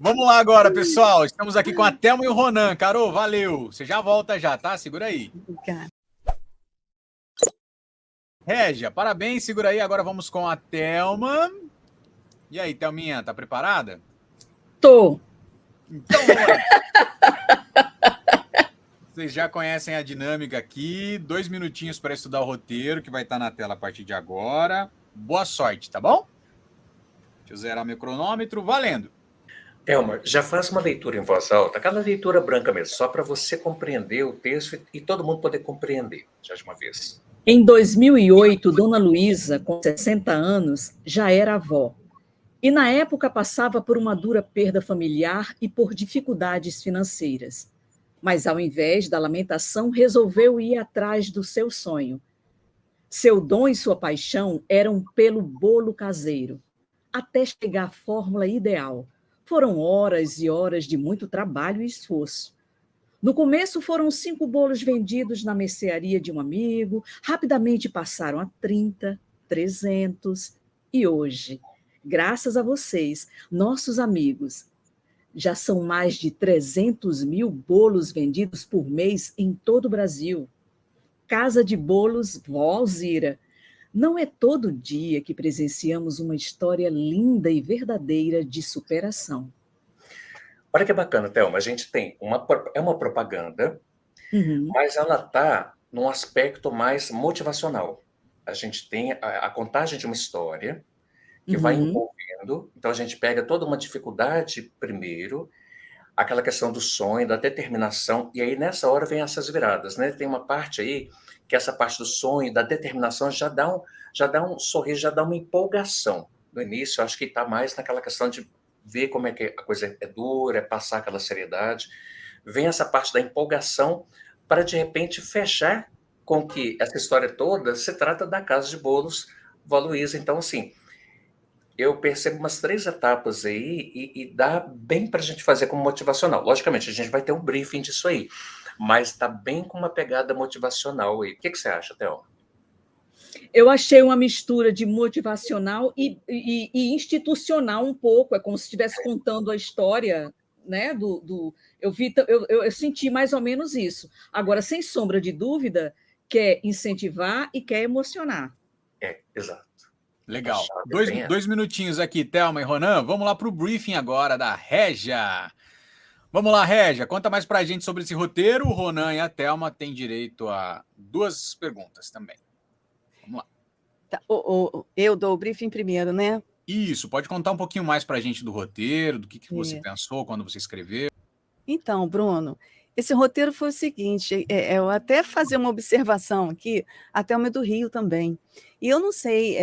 Vamos lá agora, pessoal. Estamos aqui com a Thelma e o Ronan. Carol, valeu. Você já volta já, tá? Segura aí. Obrigada. Régia, parabéns. Segura aí. Agora vamos com a Thelma. E aí, Thelminha, tá preparada? Tô. Então, vamos lá. Vocês já conhecem a dinâmica aqui. 2 minutinhos para estudar o roteiro, que vai estar na tela a partir de agora. Boa sorte, tá bom? Deixa eu zerar meu cronômetro. Valendo. Thelma, já faz uma leitura em voz alta, aquela leitura branca mesmo, só para você compreender o texto e todo mundo poder compreender, já de uma vez. Em 2008, Dona Luísa, com 60 anos, já era avó. E na época passava por uma dura perda familiar e por dificuldades financeiras. Mas ao invés da lamentação, resolveu ir atrás do seu sonho. Seu dom e sua paixão eram pelo bolo caseiro, até chegar à fórmula ideal. Foram horas e horas de muito trabalho e esforço. No começo foram 5 bolos vendidos na mercearia de um amigo, rapidamente passaram a 30, 300 e hoje, graças a vocês, nossos amigos, já são mais de 300 mil bolos vendidos por mês em todo o Brasil. Casa de Bolos Vó Alzira. Não é todo dia que presenciamos uma história linda e verdadeira de superação. Olha que bacana, Thelma, a gente tem uma propaganda, mas ela está num aspecto mais motivacional. A gente tem a contagem de uma história que vai envolvendo, então a gente pega toda uma dificuldade primeiro, aquela questão do sonho, da determinação, e aí nessa hora vem essas viradas, né? Tem uma parte aí, que essa parte do sonho, da determinação, já dá um sorriso, já dá uma empolgação. No início, eu acho que está mais naquela questão de ver como é que a coisa é dura, é passar aquela seriedade. Vem essa parte da empolgação para, de repente, fechar com que essa história toda se trata da Casa de Bolos Vó Luísa. Então, assim, eu percebo umas 3 etapas aí e dá bem para a gente fazer como motivacional. Logicamente, a gente vai ter um briefing disso aí, mas está bem com uma pegada motivacional aí. O que você acha, Theo? Eu achei uma mistura de motivacional e institucional um pouco. É como se estivesse contando a história, né? Eu senti mais ou menos isso. Agora, sem sombra de dúvida, quer incentivar e quer emocionar. Exato. Legal. 2 minutinhos aqui, Thelma e Ronan. Vamos lá para o briefing agora da Régia. Vamos lá, Régia. Conta mais para a gente sobre esse roteiro. O Ronan e a Thelma têm direito a 2 perguntas também. Vamos lá. Tá, eu dou o briefing primeiro, né? Isso. Pode contar um pouquinho mais para a gente do roteiro, do que você pensou quando você escreveu? Então, Bruno, esse roteiro foi o seguinte, eu até fazer uma observação aqui, a Thelma é do Rio também. E eu não sei,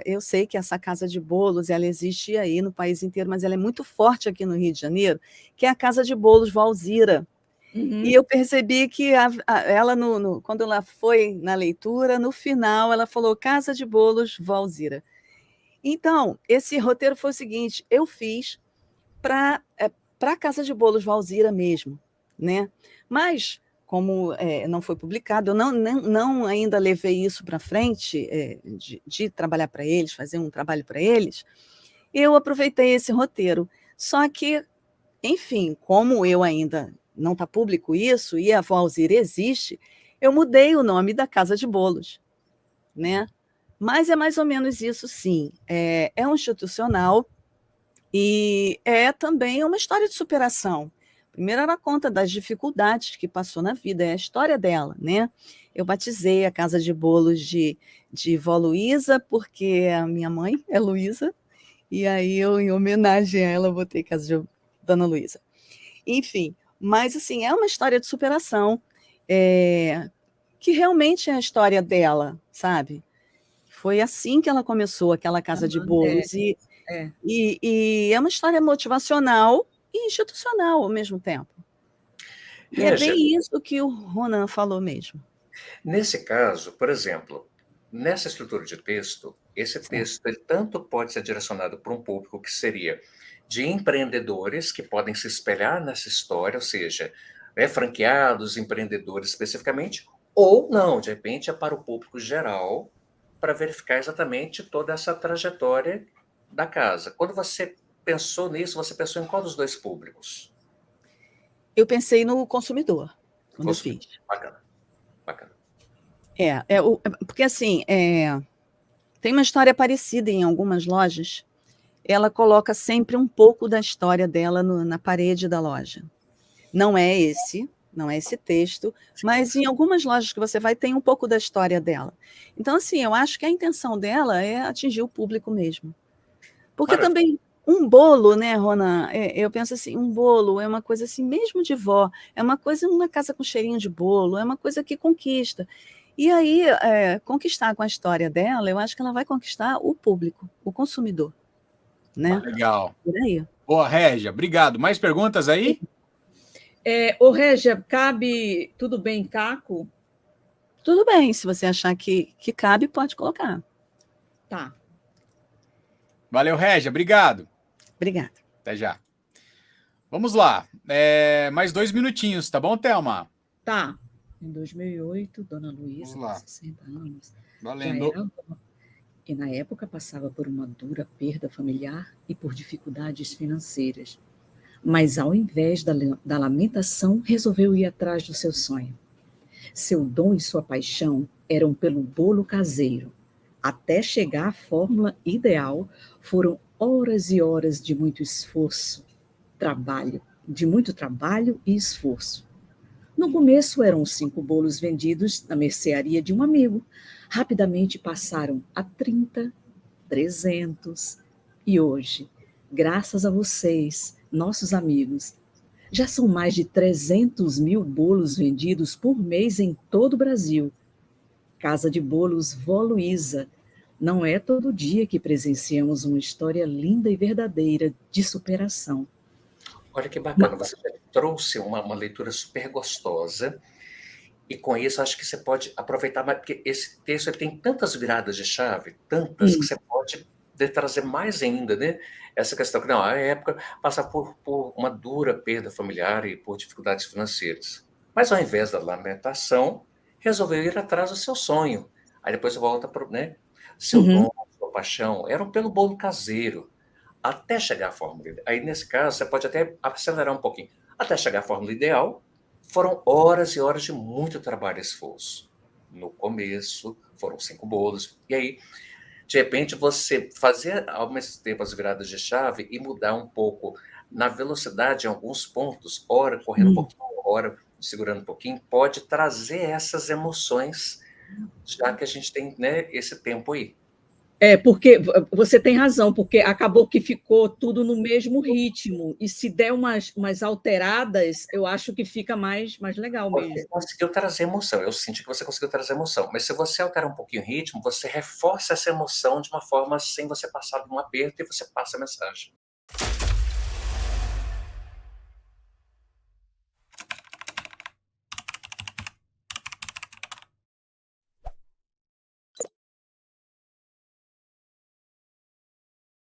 eu sei que essa casa de bolos, ela existe aí no país inteiro, mas ela é muito forte aqui no Rio de Janeiro, que é a Casa de Bolos Vó Alzira. E eu percebi que ela, quando ela foi na leitura, no final, ela falou Casa de Bolos Vó Alzira. Então, esse roteiro foi o seguinte, eu fiz para a Casa de Bolos Vó Alzira mesmo, né? Mas, como não foi publicado, eu não ainda levei isso para frente, de trabalhar para eles, fazer um trabalho para eles, eu aproveitei esse roteiro. Só que, enfim, como eu ainda não está público isso, e a Vó Alzira existe, eu mudei o nome da Casa de Bolos, né? Mas é mais ou menos isso, sim. É um institucional e é também uma história de superação. Primeiro ela conta das dificuldades que passou na vida, é a história dela, né? Eu batizei a Casa de Bolos de Vó Luísa, porque a minha mãe é Luísa, e aí eu, em homenagem a ela, botei Casa de Dona Luísa. Enfim, mas assim, é uma história de superação, que realmente é a história dela, sabe? Foi assim que ela começou, aquela Casa de Bolos, e é uma história motivacional e institucional ao mesmo tempo. E é bem isso que o Ronan falou mesmo. Nesse caso, por exemplo, nessa estrutura de texto, esse texto ele tanto pode ser direcionado para um público que seria de empreendedores que podem se espelhar nessa história, ou seja, franqueados, empreendedores especificamente, ou não, de repente é para o público geral, para verificar exatamente toda essa trajetória da casa. Quando você pensou nisso, você pensou em qual dos dois públicos? Eu pensei no consumidor, quando eu Consumidor. fiz. Bacana, bacana. Porque assim, tem uma história parecida em algumas lojas. Ela coloca sempre um pouco da história dela na parede da loja. Não é esse texto, mas em algumas lojas que você vai, tem um pouco da história dela. Então, assim, eu acho que a intenção dela é atingir o público mesmo. Porque Maravilha. também um bolo, né, Ronan? Eu penso assim, um bolo é uma coisa assim, mesmo de vó, é uma coisa, uma casa com cheirinho de bolo, é uma coisa que conquista. E aí, conquistar com a história dela, eu acho que ela vai conquistar o público, o consumidor, né? Legal. Por aí. Boa, Régia, obrigado. Mais perguntas aí? Ô, Régia, cabe tudo bem, Caco? Tudo bem, se você achar que cabe, pode colocar. Tá. Valeu, Régia, obrigado. Obrigada. Até já. Vamos lá. Mais 2 minutinhos, tá bom, Thelma? Tá. Em 2008, Dona Luísa, Vamos lá. com 60 anos, Valendo. já era avó. E na época passava por uma dura perda familiar e por dificuldades financeiras. Mas ao invés da lamentação, resolveu ir atrás do seu sonho. Seu dom e sua paixão eram pelo bolo caseiro. Até chegar à fórmula ideal, foram horas e horas de muito esforço, de muito trabalho e esforço. No começo eram 5 bolos vendidos na mercearia de um amigo. Rapidamente passaram a 30, 300 e hoje, graças a vocês, nossos amigos, já são mais de 300 mil bolos vendidos por mês em todo o Brasil. Casa de Bolos Vó Luísa. Não é todo dia que presenciamos uma história linda e verdadeira de superação. Olha que bacana, você trouxe uma leitura super gostosa, e com isso acho que você pode aproveitar mais, porque esse texto ele tem tantas viradas de chave, tantas, que você pode trazer mais ainda, né? Essa questão que, não, a época passa por uma dura perda familiar e por dificuldades financeiras. Mas ao invés da lamentação, resolveu ir atrás do seu sonho. Aí depois volta para, né? Seu dom, sua paixão, eram pelo bolo caseiro, até chegar à fórmula ideal. Aí, nesse caso, você pode até acelerar um pouquinho. Até chegar à fórmula ideal, foram horas e horas de muito trabalho e esforço. No começo, foram 5 bolos. E aí, de repente, você fazer ao mesmo tempo as viradas de chave e mudar um pouco na velocidade em alguns pontos, hora correndo um pouquinho, hora segurando um pouquinho, pode trazer essas emoções, já que a gente tem, né, esse tempo aí. Porque você tem razão, porque acabou que ficou tudo no mesmo ritmo, e se der umas alteradas, eu acho que fica mais legal Você mesmo. conseguiu trazer emoção, eu senti que você conseguiu trazer emoção, mas se você alterar um pouquinho o ritmo, você reforça essa emoção de uma forma sem você passar de um aperto e você passa a mensagem.